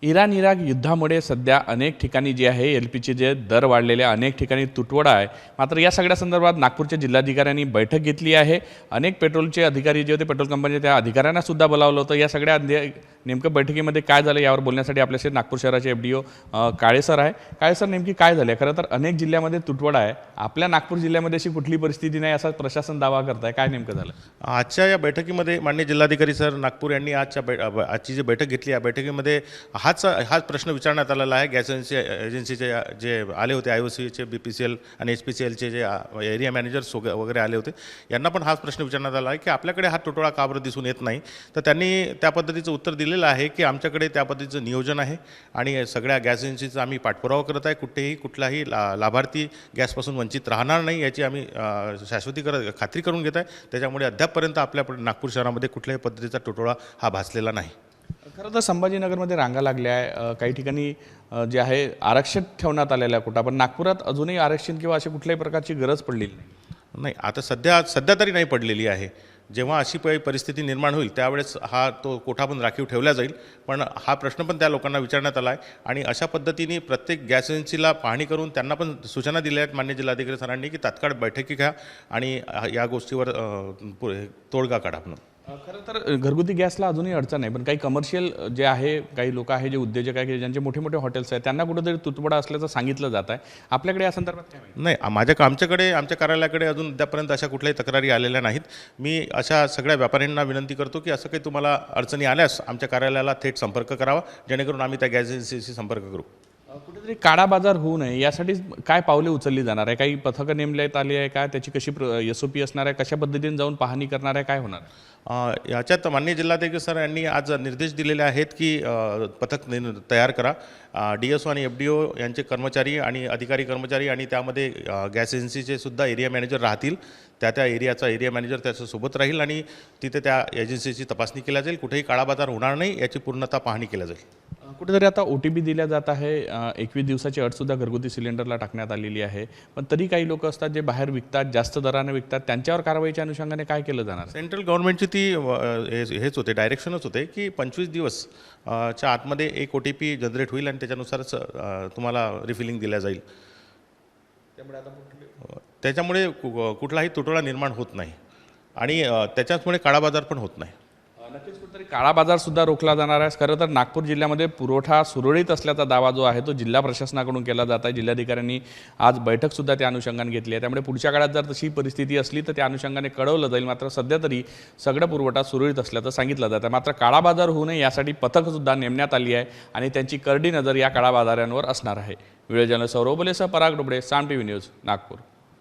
Iran-Iraq युद्धामुळे सध्या अनेक ठिकाणी जे आहे एलपीचे जे दर वाढलेले अनेक ठिकाणी तुटवडा आहे। मात्र या सगळ्या संदर्भात नागपूरच्या जिल्हाधिकाऱ्यांनी बैठक घेतली आहे। अनेक पेट्रोलचे अधिकारी जे होते पेट्रोल कंपनीचे त्या अधिकाऱ्यांना सुद्धा बोलावलं होतं। या सगळ्या नेमकं बैठकीमध्ये काय झालं यावर बोलण्यासाठी आपल्याशी नागपूर शहराचे एफडीओ काळे सर आहे। काळे सर, नेमकी काय झाले? खरं तर अनेक जिल्ह्यामध्ये तुटवडा आहे, आपल्या नागपूर जिल्ह्यामध्ये अशी कुठली परिस्थिती नाही असा प्रशासन दावा करताय, काय नेमकं झालं? आजच्या या बैठकीमध्ये माननीय जिल्हाधिकारी सर नागपूर यांनी आजची जी बैठक घेतली या बैठकीमध्ये हाच प्रश्न विचारण्यात आलेला आहे। गॅस एजन्सीचे जे आले होते IOCचे BPCL आणि HPCLचे जे एरिया मॅनेजर्स वगैरे आले होते, यांना पण हाच प्रश्न विचारण्यात आला आहे की आपल्याकडे हा तुटवडा का बरं दिसून येत नाही। तर त्यांनी त्या पद्धतीचं उत्तर दिलेलं आहे की आमच्याकडे त्या पद्धतीचं नियोजन आहे आणि सगळ्या गॅस एजन्सीचा आम्ही पाठपुरावा करत आहे। कुठलाही लाभार्थी गॅसपासून वंचित राहणार नाही याची आम्ही खात्री करून घेत आहे। त्याच्यामुळे अद्यापपर्यंत आपल्या नागपूर शहरामध्ये कुठल्याही पद्धतीचा तुटवडा हा भासलेला नाही। खरं तर संभाजीनगरमध्ये रांगा लागल्या आहे, काही ठिकाणी जे आहे आरक्षित ठेवण्यात आलेलं आहे कुठं, पण नागपुरात अजूनही आरक्षण किंवा अशा कुठल्याही प्रकारची गरज पडलेली नाही। आता सध्या तरी नाही पडलेली आहे। जेव्हा अशी परिस्थिती निर्माण होईल त्यावेळेस तो कोठा पण राखीव ठेवला जाईल, पण हा प्रश्न पण त्या लोकांना विचारण्यात आला आहे आणि अशा पद्धतीने प्रत्येक गॅस एजन्सीला पाहणी करून त्यांना पण सूचना दिल्या आहेत माननीय जिल्हाधिकारी सरांनी की तात्काळ बैठकी घ्या आणि या गोष्टीवर तोडगा काढा म्हणून। खरं तर घरगुती गॅसला अजूनही अडचण आहे, पण काही कमर्शियल जे आहे, काही लोक आहे जे उद्योजक आहे की ज्यांचे मोठे मोठे हॉटेल्स आहेत त्यांना कुठेतरी तुटवडा असल्याचं सांगितलं जात आहे। आपल्याकडे या संदर्भात काय माहिती? नाही, आमच्या कार्यालयाकडे अजून उद्यापर्यंत अशा कुठल्याही तक्रारी आलेल्या नाहीत। मी अशा सगळ्या व्यापाऱ्यांना विनंती करतो की असं काही तुम्हाला अडचणी आल्यास आमच्या कार्यालयाला थेट संपर्क करावा, जेणेकरून आम्ही त्या गॅस एजन्सीशी संपर्क करू। कुठेतरी काळा बाजार होऊ नये यासाठी काय पावले उचलली जाणार आहे? काही पथकं नेमण्यात आली आहे का? त्याची कशी SOP असणार आहे? कशा पद्धतीने जाऊन पाहणी करणार आहे? काय होणार? याच्यात माननीय जिल्हाधिकारी सर यांनी आज निर्देश दिलेले आहेत की पथक तयार करा। DSO आणि FDO यांचे कर्मचारी आणि अधिकारी कर्मचारी आणि त्यामध्ये गॅस एजन्सीचे सुद्धा एरिया मॅनेजर राहतील। त्या एरियाचा एरिया मॅनेजर त्याच्यासोबत राहील आणि तिथे त्या एजन्सीची तपासणी केली जाईल। कुठेही काळाबाजार होणार नाही याची पूर्णतः पाहणी केली जाईल। कुठेतरी आता OTP दिल्या जात आहे, 21 दिवसाची अटसुद्धा घरगुती सिलेंडरला टाकण्यात आलेली आहे, पण तरी काही लोक असतात जे बाहेर विकतात, जास्त दराने विकतात, त्यांच्यावर कारवाईच्या अनुषंगाने काय केलं जाणार? सेंट्रल गव्हर्नमेंटची ती हेच होते, डायरेक्शनच होते की 25 दिवस च्या आतमध्ये एक OTP जनरेट होईल आणि त्याच्यानुसारच तुम्हाला रिफिलिंग दिल्या जाईल। त्याच्यामुळे कुठलाही तुटवडा निर्माण होत नाही आणि त्याच्यामुळे काळाबाजार पण होत नाही। नक्कीच कुठेतरी काळा बाजार सुद्धा रोखला जाणार आहे। खरं तर नागपूर जिल्ह्यामध्ये पुरवठा सुरळीत असल्याचा दावा जो आहे तो जिल्हा प्रशासनाकडून केला जात आहे। जिल्हाधिकाऱ्यांनी आज बैठक सुद्धा त्या अनुषंगाने घेतली आहे, त्यामुळे पुढच्या काळात जर तशी परिस्थिती असली तर त्या अनुषंगाने कळवलं जाईल। मात्र सध्या तरी सगळं पुरवठा सुरळीत असल्याचं सांगितलं जातं। मात्र काळा बाजार होऊ नये यासाठी पथक सुद्धा नेमण्यात आली आहे आणि त्यांची करडी नजर या काळा बाजारांवर असणार आहे। व्हिडिओ जर्नलिस्ट सौरभ बोलेसह पराग डोबळे, साम TV न्यूज, नागपूर।